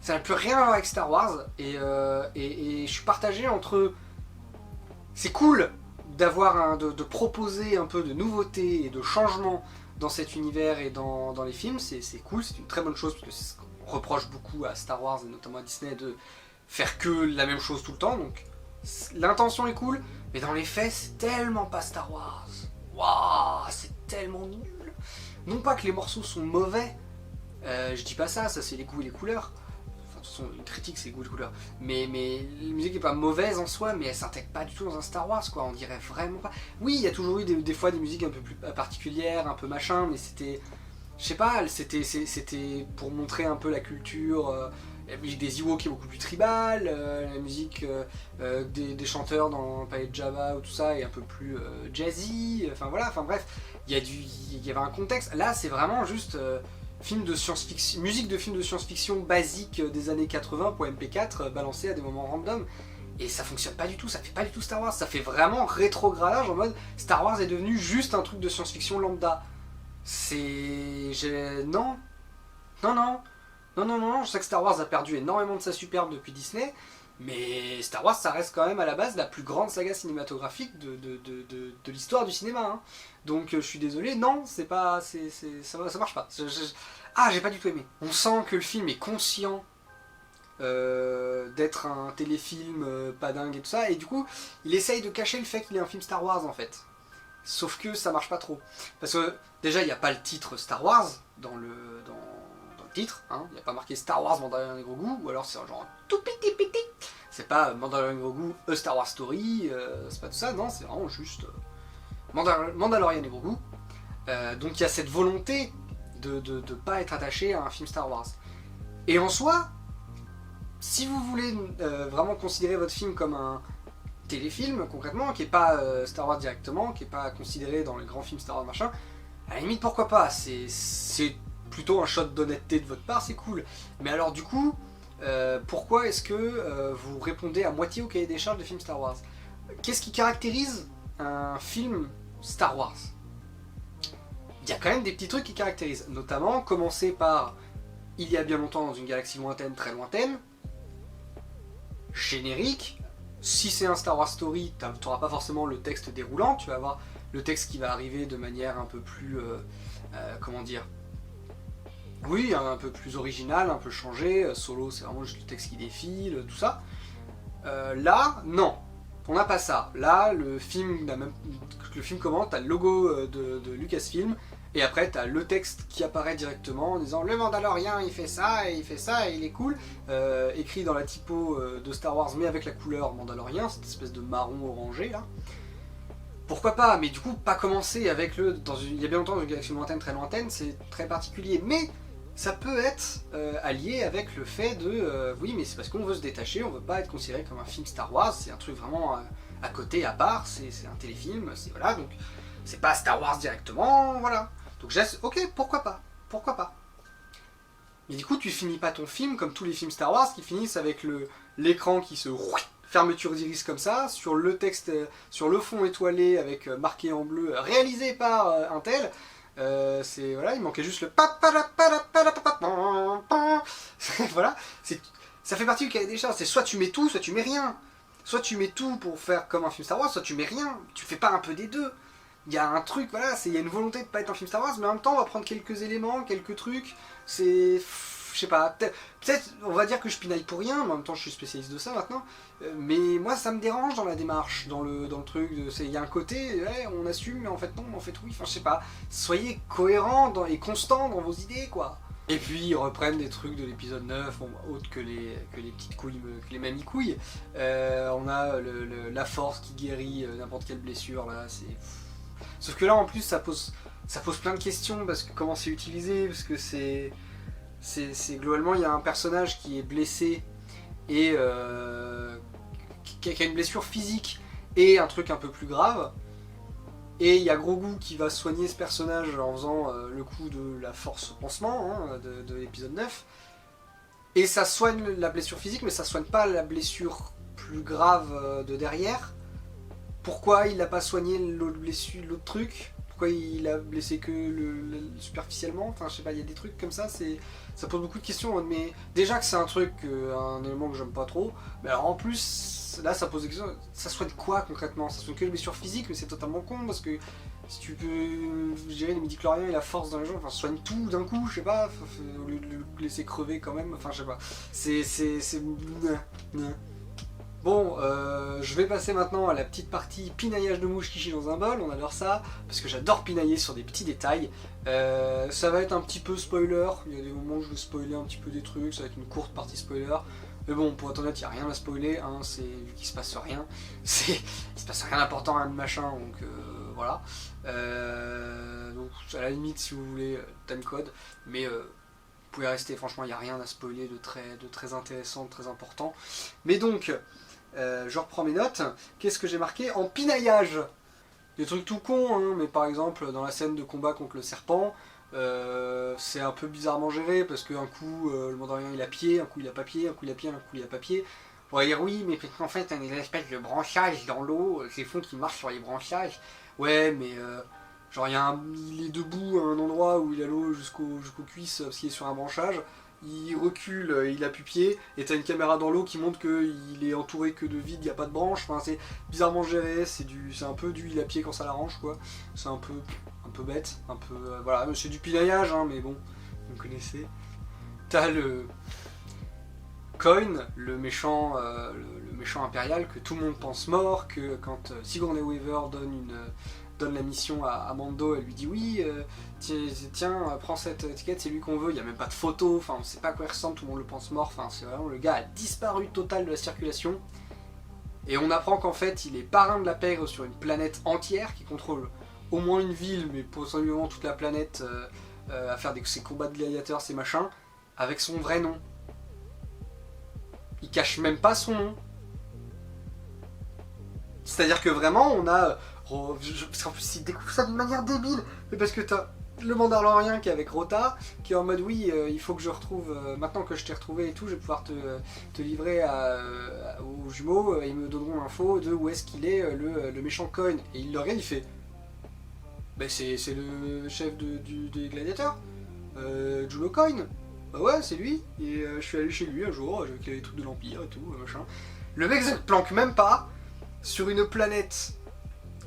Speaker 1: ça n'a plus rien à voir avec Star Wars, et je suis partagé entre c'est cool d'avoir de proposer un peu de nouveauté et de changement dans cet univers et dans les films, c'est cool, c'est une très bonne chose parce que c'est ce qu'on reproche beaucoup à Star Wars et notamment à Disney, de faire que la même chose tout le temps, donc l'intention est cool, mais dans les faits c'est tellement pas Star Wars. Waouh, c'est tellement nul. Non pas que les morceaux sont mauvais, je dis pas ça c'est les goûts et les couleurs. De toute façon, une critique c'est goût de couleur, mais la musique est pas mauvaise en soi, mais elle s'intègre pas du tout dans un Star Wars quoi, on dirait vraiment pas. Oui, il y a toujours eu des fois des musiques un peu plus particulières, un peu machin, mais c'était, je sais pas, c'était pour montrer un peu la culture, la musique des Ewoks qui est beaucoup plus tribale, la musique des chanteurs dans le palais de Jabba ou tout ça est un peu plus jazzy, enfin voilà, enfin bref, il y avait un contexte, là c'est vraiment juste... film de science-fiction, musique de film de science-fiction basique des années 80 pour MP4 balancé à des moments random, et ça fonctionne pas du tout, ça fait pas du tout Star Wars, ça fait vraiment rétrogradage en mode Star Wars est devenu juste un truc de science-fiction lambda. Non, je sais que Star Wars a perdu énormément de sa superbe depuis Disney, Mais Star Wars, ça reste quand même à la base la plus grande saga cinématographique de l'histoire du cinéma. Hein. Donc je suis désolé, non, c'est pas, ça marche pas. Ah, j'ai pas du tout aimé. On sent que le film est conscient d'être un téléfilm pas dingue et tout ça, et du coup, il essaye de cacher le fait qu'il est un film Star Wars en fait. Sauf que ça marche pas trop. Parce que déjà, il n'y a pas le titre Star Wars dans le titre, hein. Il n'y a pas marqué Star Wars Mandalorian et Grogu, ou alors c'est genre tout petit petit. C'est pas Mandalorian et Grogu, A Star Wars Story, c'est pas tout ça, non, c'est vraiment juste Mandalorian et Grogu. Donc il y a cette volonté de pas être attaché à un film Star Wars. Et en soi, si vous voulez vraiment considérer votre film comme un téléfilm, concrètement, qui est pas Star Wars directement, qui est pas considéré dans les grands films Star Wars machin, à la limite pourquoi pas, c'est plutôt un shot d'honnêteté de votre part, c'est cool. Mais alors du coup, pourquoi est-ce que vous répondez à moitié au cahier des charges des films Star Wars? Qu'est-ce qui caractérise un film Star Wars? Il y a quand même des petits trucs qui caractérisent, notamment commencer par il y a bien longtemps dans une galaxie lointaine, très lointaine, générique. Si c'est un Star Wars Story, tu n'auras pas forcément le texte déroulant, tu vas avoir le texte qui va arriver de manière un peu plus, comment dire, oui, un peu plus original, un peu changé. Solo, c'est vraiment juste le texte qui défile, tout ça. Là, non, on n'a pas ça. Là, le film commence, t'as le logo de Lucasfilm, et après t'as le texte qui apparaît directement en disant le Mandalorian il fait ça et il est cool, écrit dans la typo de Star Wars mais avec la couleur Mandalorian, cette espèce de marron orangé là. Pourquoi pas, mais du coup pas commencer avec il y a bien longtemps dans une galaxie lointaine, très lointaine, c'est très particulier, mais ça peut être allié avec le fait de oui, mais c'est parce qu'on veut se détacher, on veut pas être considéré comme un film Star Wars, c'est un truc vraiment à côté, à part, c'est un téléfilm, c'est voilà, donc c'est pas Star Wars directement, voilà. Donc ok, pourquoi pas. Mais du coup, tu finis pas ton film comme tous les films Star Wars qui finissent avec l'écran qui se fermeture d'iris comme ça, sur le texte, sur le fond étoilé avec marqué en bleu, réalisé par un tel. C'est voilà, il manquait juste le voilà, ça fait partie du cahier des charges. C'est soit tu mets tout, soit tu mets rien. Soit tu mets tout pour faire comme un film Star Wars, soit tu mets rien. Tu fais pas un peu des deux. Il y a un truc, voilà, il y a une volonté de pas être un film Star Wars, mais en même temps on va prendre quelques éléments, quelques trucs. C'est, je sais pas, peut-être on va dire que je pinaille pour rien, mais en même temps je suis spécialiste de ça maintenant. Mais moi ça me dérange dans la démarche, dans le truc. Il y a un côté, ouais, on assume, mais en fait non, en fait oui, enfin je sais pas. Soyez cohérents et constants dans vos idées, quoi. Et puis ils reprennent des trucs de l'épisode 9, bon, autres que les petites couilles, que les mamies couilles. On a la force qui guérit n'importe quelle blessure, là, c'est... Sauf que là en plus ça pose plein de questions, parce que comment c'est utilisé, parce que c'est globalement il y a un personnage qui est blessé et qui a une blessure physique et un truc un peu plus grave, et il y a Grogu qui va soigner ce personnage en faisant le coup de la force pansement hein, de l'épisode 9, et ça soigne la blessure physique mais ça soigne pas la blessure plus grave de derrière. Pourquoi il n'a pas soigné l'autre truc? Pourquoi il a blessé que superficiellement? Enfin, je sais pas, il y a des trucs comme ça, ça pose beaucoup de questions. Mais déjà que c'est un truc, un élément que j'aime pas trop, mais alors en plus, là ça pose des questions. Ça soigne quoi concrètement? Ça soigne que les blessures physiques, mais c'est totalement con parce que si tu peux gérer les midi-chloriens et la force dans les gens, enfin, soigne tout d'un coup, je sais pas, au lieu de le laisser crever quand même, enfin, je sais pas. C'est. Bon, je vais passer maintenant à la petite partie pinaillage de mouches qui chient dans un bol, on adore ça, parce que j'adore pinailler sur des petits détails. Ça va être un petit peu spoiler, il y a des moments où je vais spoiler un petit peu des trucs, ça va être une courte partie spoiler. Mais bon, pour être honnête, il n'y a rien à spoiler, hein, vu qu'il se passe rien. Il se passe rien d'important, rien de machin, donc voilà. Donc à la limite, si vous voulez, timecode, mais vous pouvez rester, franchement, il n'y a rien à spoiler de très intéressant, de très important. Mais donc... je reprends mes notes. Qu'est-ce que j'ai marqué? En pinaillage, des trucs tout cons, hein, mais par exemple dans la scène de combat contre le serpent, c'est un peu bizarrement géré parce qu'un coup le Mandalorian il a pied, un coup il a pas pied, un coup il a pied, un coup il a pas pied. On va dire oui, mais parce qu'en fait il y a une espèce de branchage dans l'eau, c'est le fond qui marche sur les branchages. Ouais, mais Genre il est debout à un endroit où il a l'eau jusqu'aux cuisses parce qu'il est sur un branchage, il recule, il a plus pied, et t'as une caméra dans l'eau qui montre qu'il est entouré que de vide, il n'y a pas de branche, enfin c'est bizarrement géré, c'est un peu du il a pied quand ça l'arrange quoi, c'est un peu bête, un peu voilà, c'est du pinaillage hein, mais bon, vous connaissez. T'as le Coin, le méchant impérial que tout le monde pense mort, que quand Sigourney Weaver donne la mission à Mando, elle lui dit oui, tiens, prends cette étiquette, c'est lui qu'on veut, il n'y a même pas de photo, enfin on sait pas à quoi il ressemble, tout le monde le pense mort, enfin c'est vraiment le gars a disparu total de la circulation. Et on apprend qu'en fait il est parrain de la pègre sur une planète entière qui contrôle au moins une ville, mais possiblement toute la planète, à faire ses combats de gladiateurs, ces machins, avec son vrai nom. Il cache même pas son nom. C'est-à-dire que vraiment on a... parce qu'en plus il découvre ça d'une manière débile, mais parce que t'as le Mandalorien qui est avec Rota, qui est en mode oui, il faut que je retrouve, maintenant que je t'ai retrouvé et tout, je vais pouvoir te livrer aux jumeaux, ils me donneront l'info de où est-ce qu'il est, le méchant Coin. Et il le regarde, il fait, bah c'est le chef des gladiateurs, Julo Coin. Bah ouais, c'est lui, et je suis allé chez lui un jour, avec les trucs de l'Empire et tout, machin. Le mec se planque même pas sur une planète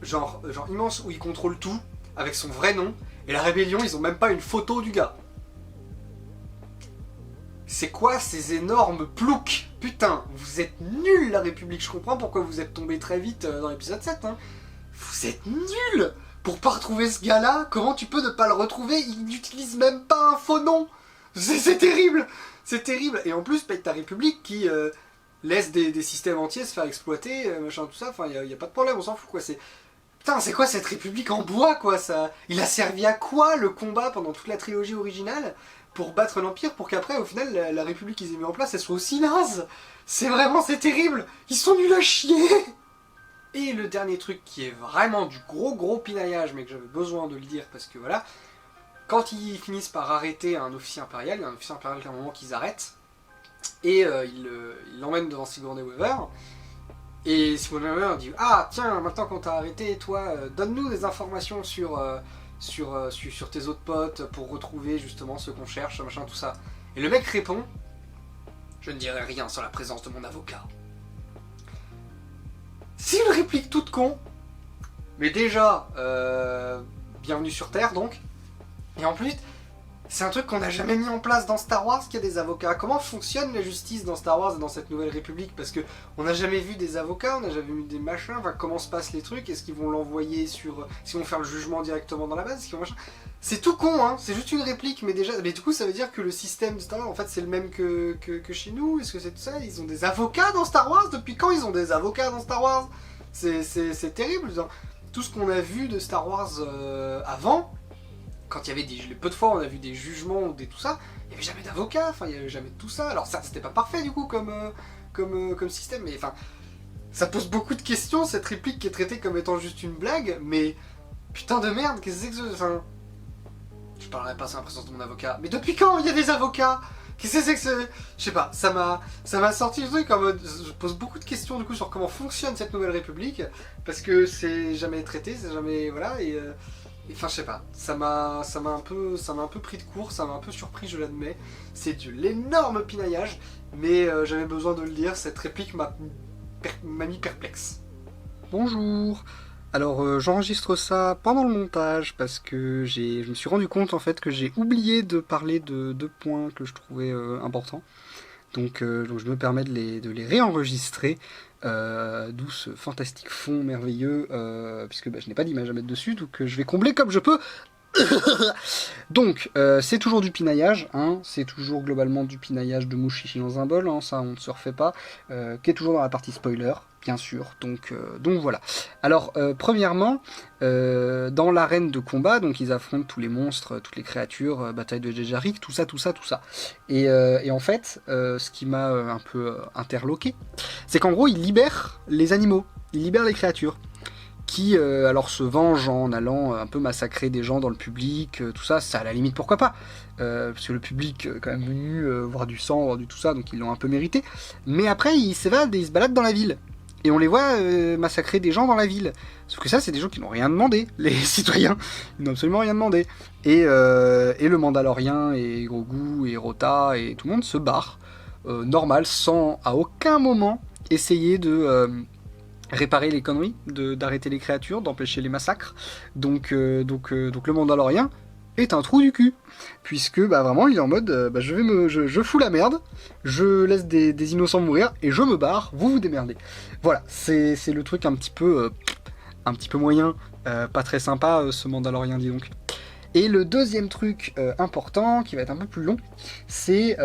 Speaker 1: genre immense où il contrôle tout, avec son vrai nom, et la rébellion, ils ont même pas une photo du gars. C'est quoi ces énormes ploucs? Putain, vous êtes nuls la République, je comprends pourquoi vous êtes tombés très vite dans l'épisode 7, hein. Vous êtes nuls pour pas retrouver ce gars-là, comment tu peux ne pas le retrouver? Il n'utilise même pas un faux nom. C'est terrible. C'est terrible. Et en plus, paye ta République qui laisse des systèmes entiers se faire exploiter, machin, tout ça, enfin, il n'y a pas de problème, on s'en fout, quoi. Putain, c'est quoi cette République en bois, quoi, ça? Il a servi à quoi, le combat, pendant toute la trilogie originale, pour battre l'Empire, pour qu'après, au final, la République qu'ils aient mis en place, elle soit aussi naze? C'est terrible. Ils sont nuls à chier. Et le dernier truc qui est vraiment du gros pinaillage, mais que j'avais besoin de le dire, parce que voilà... Quand ils finissent par arrêter un officier impérial, il y a un officier impérial qu'à un moment qu'ils arrêtent, et ils l'emmènent devant Sigourney Weaver, et Sigourney Weaver dit « Ah, tiens, maintenant qu'on t'a arrêté, toi, donne-nous des informations sur tes autres potes, pour retrouver justement ceux qu'on cherche, machin, tout ça. » Et le mec répond « Je ne dirai rien sans la présence de mon avocat. » C'est une réplique toute con, mais déjà, bienvenue sur Terre, donc. Et en plus, c'est un truc qu'on n'a jamais mis en place dans Star Wars, qu'il y a des avocats. Comment fonctionne la justice dans Star Wars et dans cette nouvelle république? Parce que on n'a jamais vu des avocats, on n'a jamais vu des machins, enfin comment se passent les trucs? Est-ce qu'ils vont l'envoyer sur... Est-ce qu'ils vont faire le jugement directement dans la base? C'est tout con, hein, c'est juste une réplique, mais déjà... Mais du coup, ça veut dire que le système de Star Wars, en fait, c'est le même que chez nous? Est-ce que c'est tout ça? Ils ont des avocats dans Star Wars? Depuis quand ils ont des avocats dans Star Wars? C'est terrible, genre. Tout ce qu'on a vu de Star Wars avant... Quand il y avait les peu de fois on a vu des jugements ou tout ça, il n'y avait jamais d'avocat, enfin il n'y avait jamais tout ça. Alors ça c'était pas parfait du coup comme système, mais enfin ça pose beaucoup de questions cette réplique qui est traitée comme étant juste une blague, mais putain de merde, qu'est-ce que c'est que ça? Enfin, je parlerai pas sans la présence de mon avocat, mais depuis quand il y a des avocats? Qu'est-ce que c'est que ce... Je sais pas, ça m'a sorti le truc en mode... Je pose beaucoup de questions du coup sur comment fonctionne cette nouvelle république, parce que c'est jamais traité, c'est jamais... Voilà, et enfin je sais pas, ça m'a un peu pris de court, ça m'a un peu surpris, je l'admets. C'est de l'énorme pinaillage, mais j'avais besoin de le dire, cette réplique m'a mis perplexe. Bonjour. Alors j'enregistre ça pendant le montage parce que je me suis rendu compte en fait que j'ai oublié de parler de 2 points que je trouvais importants. Donc je me permets de les réenregistrer, d'où ce fantastique fond merveilleux, puisque je n'ai pas d'image à mettre dessus, donc je vais combler comme je peux. Donc c'est toujours du pinaillage, hein, c'est toujours globalement du pinaillage de mouche chichi dans un bol, hein, ça on ne se refait pas, qui est toujours dans la partie spoiler, bien sûr, donc voilà. Alors premièrement, dans l'arène de combat, donc ils affrontent tous les monstres, toutes les créatures, bataille de Djejarik, tout ça. Et en fait, ce qui m'a un peu interloqué, c'est qu'en gros ils libèrent les animaux, ils libèrent les créatures, qui alors se vengent en allant un peu massacrer des gens dans le public, tout ça, à la limite pourquoi pas, parce que le public est quand même venu voir du sang, voir du tout ça, donc ils l'ont un peu mérité, mais après ils s'évadent et ils se baladent dans la ville. et on les voit massacrer des gens dans la ville. Sauf que ça, c'est des gens qui n'ont rien demandé, les citoyens. Ils n'ont absolument rien demandé. Et le Mandalorien, et Grogu, et Rota, et tout le monde se barre. Normal, sans à aucun moment essayer de réparer les conneries, d'arrêter les créatures, d'empêcher les massacres. Donc le Mandalorien est un trou du cul. Puisque vraiment il est en mode je fous la merde, je laisse des innocents mourir et je me barre, vous vous démerdez. Voilà, c'est le truc un petit peu moyen, pas très sympa ce Mandalorien, dis donc. Et le deuxième truc important, qui va être un peu plus long, c'est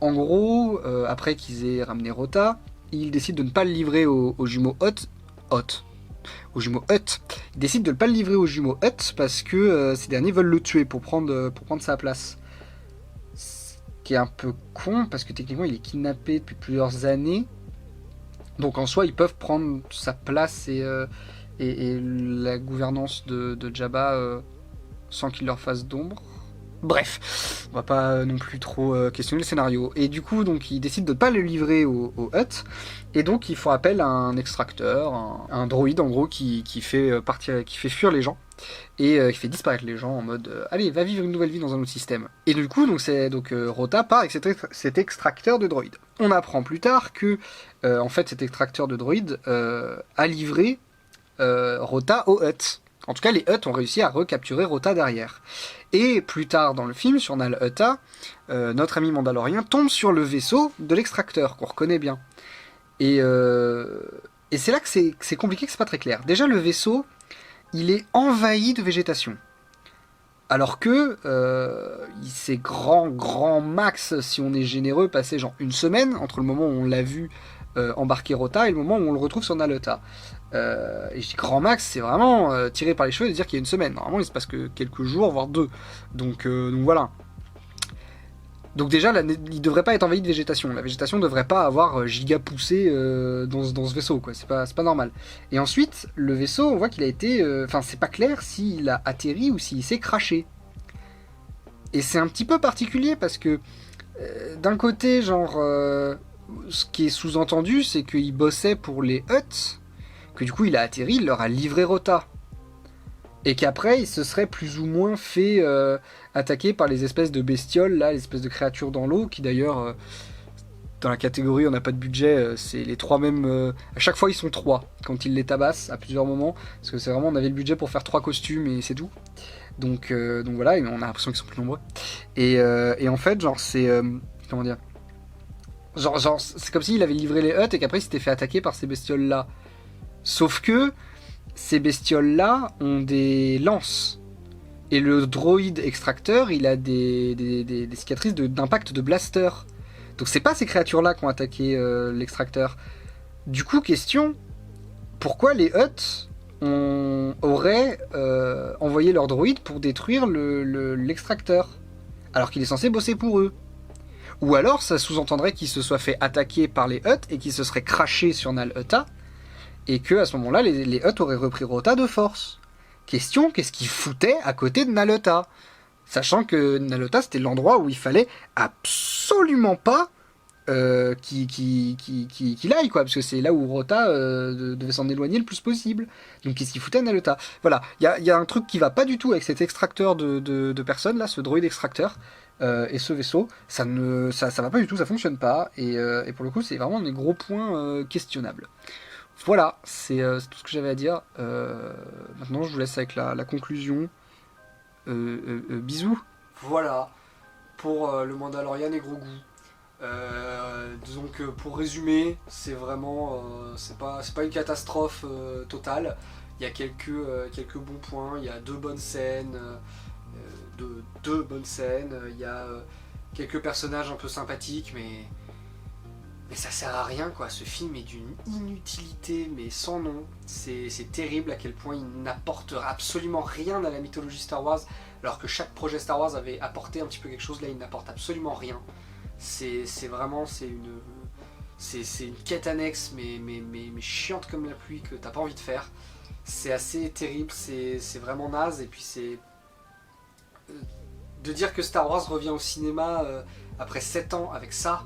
Speaker 1: en gros, après qu'ils aient ramené Rota, ils décident de ne pas le livrer aux jumeaux aux jumeaux Hutt. Ils décident de ne pas le livrer aux jumeaux Hutt parce que ces derniers veulent le tuer pour prendre sa place. Ce qui est un peu con parce que techniquement il est kidnappé depuis plusieurs années. Donc en soi ils peuvent prendre sa place et la gouvernance de Jabba sans qu'il leur fasse d'ombre. Bref, on va pas non plus trop questionner le scénario. Et du coup, donc, ils décident de ne pas le livrer au Hutt, et donc ils font appel à un extracteur, un droïde en gros, qui fait fuir les gens, et qui fait disparaître les gens en mode allez, va vivre une nouvelle vie dans un autre système. Et du coup, Rota part avec cet extracteur de droïde. On apprend plus tard que, en fait, cet extracteur de droïde a livré Rota au Hutt. En tout cas, les Hutt ont réussi à recapturer Rota derrière. Et plus tard dans le film, sur Nal Hutta, notre ami Mandalorien tombe sur le vaisseau de l'extracteur, qu'on reconnaît bien. Et c'est là que c'est compliqué, que c'est pas très clair. Déjà, le vaisseau, il est envahi de végétation. Alors que c'est grand max, si on est généreux, passer genre une semaine entre le moment où on l'a vu embarquer Rota et le moment où on le retrouve sur Nal Hutta. Et je dis grand max, c'est vraiment tiré par les cheveux de dire qu'il y a une semaine. Normalement, il se passe que quelques jours, voire 2. Donc voilà. Donc déjà, il devrait pas être envahi de végétation. La végétation devrait pas avoir giga poussé dans ce vaisseau, quoi. C'est pas normal. Et ensuite, le vaisseau, on voit qu'il a été... Enfin, c'est pas clair s'il a atterri ou s'il s'est craché. Et c'est un petit peu particulier parce que d'un côté, genre... ce qui est sous-entendu, c'est qu'il bossait pour les Hutt, que du coup il a atterri, il leur a livré Rota. Et qu'après il se serait plus ou moins fait attaquer par les espèces de bestioles, là, les espèces de créatures dans l'eau, qui d'ailleurs, dans la catégorie on n'a pas de budget, c'est les 3 mêmes... à chaque fois ils sont 3, quand ils les tabassent à plusieurs moments, parce que c'est vraiment, on avait le budget pour faire 3 costumes et c'est tout. Donc voilà, et on a l'impression qu'ils sont plus nombreux. Et en fait, genre c'est... comment dire, Genre, c'est comme s'il avait livré les Hutt et qu'après il s'était fait attaquer par ces bestioles-là. Sauf que ces bestioles-là ont des lances. Et le droïde extracteur, il a des cicatrices d'impact de blaster. Donc c'est pas ces créatures-là qui ont attaqué l'extracteur. Du coup, question, pourquoi les Hutt auraient envoyé leur droïde pour détruire l'extracteur alors qu'il est censé bosser pour eux? Ou alors, ça sous-entendrait qu'il se soit fait attaquer par les Hutt et qu'il se serait craché sur Nal Hutta, et que à ce moment-là, les Hutt auraient repris Rota de force. Question, qu'est-ce qu'ils foutaient à côté de Nal Hutta? Sachant que Nal Hutta, c'était l'endroit où il fallait absolument pas qu'il aille, quoi, parce que c'est là où Rota devait s'en éloigner le plus possible. Donc qu'est-ce qu'il foutait à Nal Hutta? Voilà, il y a un truc qui va pas du tout avec cet extracteur de personnes, là, ce droïde extracteur. Et ce vaisseau, ça va pas du tout, ça fonctionne pas, et pour le coup c'est vraiment des gros points questionnables. Voilà, c'est tout ce que j'avais à dire. Maintenant je vous laisse avec la conclusion. Bisous. Voilà, pour le Mandalorian et Grogu. Disons que pour résumer, c'est vraiment, c'est pas une catastrophe totale. Il y a quelques bons points, il y a 2 bonnes scènes. Deux bonnes scènes, il y a quelques personnages un peu sympathiques, mais ça sert à rien, quoi. Ce film est d'une inutilité mais sans nom. C'est terrible à quel point il n'apporte absolument rien à la mythologie Star Wars, alors que chaque projet Star Wars avait apporté un petit peu quelque chose. Là il n'apporte absolument rien. C'est vraiment une quête annexe mais chiante comme la pluie, que t'as pas envie de faire. C'est assez terrible, c'est vraiment naze. Et puis c'est de dire que Star Wars revient au cinéma après 7 ans avec ça,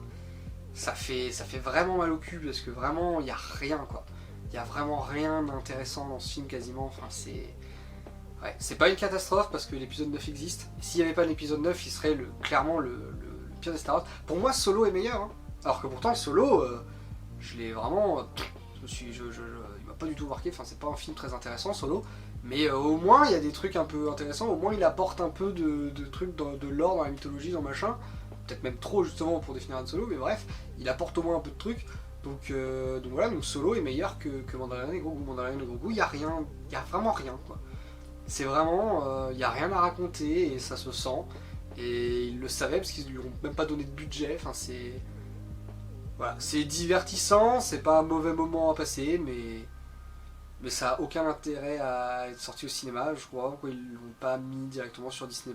Speaker 1: ça fait vraiment mal au cul parce que vraiment il y a rien quoi. Il y a vraiment rien d'intéressant dans ce film quasiment. Enfin c'est... Ouais, c'est pas une catastrophe parce que l'épisode 9 existe. S'il n'y avait pas l'épisode 9, il serait clairement le pire des Star Wars. Pour moi, Solo est meilleur. Hein. Alors que pourtant, Solo, je l'ai vraiment... il m'a pas du tout marqué. Enfin, c'est pas un film très intéressant, Solo. Mais au moins, il y a des trucs un peu intéressants. Au moins, il apporte un peu de trucs, de lore dans la mythologie, dans machin. Peut-être même trop, justement, pour définir un Solo. Mais bref, il apporte au moins un peu de trucs. Donc voilà, donc Solo est meilleur que Mandalorian et Grogu. Mandalorian et Grogu, il y a rien. Il y a vraiment rien, quoi. C'est vraiment, il n'y a rien à raconter et ça se sent. Et ils le savaient parce qu'ils lui ont même pas donné de budget. Enfin, c'est, voilà, c'est divertissant, c'est pas un mauvais moment à passer, mais ça a aucun intérêt à être sorti au cinéma. Je crois pourquoi ils l'ont pas mis directement sur Disney+,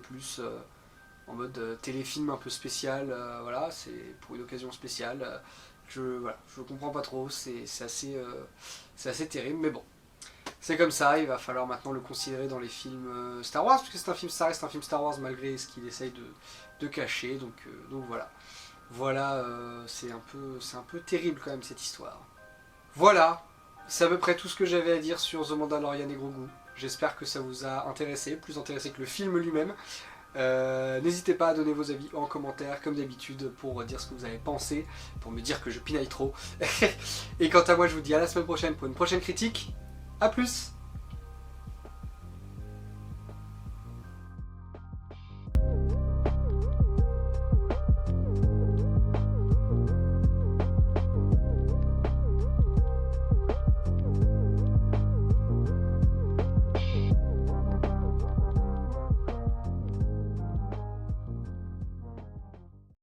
Speaker 1: en mode téléfilm un peu spécial. Voilà, c'est pour une occasion spéciale. Voilà, je comprends pas trop. C'est assez terrible, mais bon. C'est comme ça, il va falloir maintenant le considérer dans les films Star Wars, puisque ça reste un film Star Wars malgré ce qu'il essaye de cacher, donc voilà. Voilà, c'est un peu terrible quand même cette histoire. Voilà, c'est à peu près tout ce que j'avais à dire sur The Mandalorian et Grogu. J'espère que ça vous a intéressé, plus intéressé que le film lui-même. N'hésitez pas à donner vos avis en commentaire comme d'habitude pour dire ce que vous avez pensé, pour me dire que je pinaille trop. Et quant à moi je vous dis à la semaine prochaine pour une prochaine critique. A plus!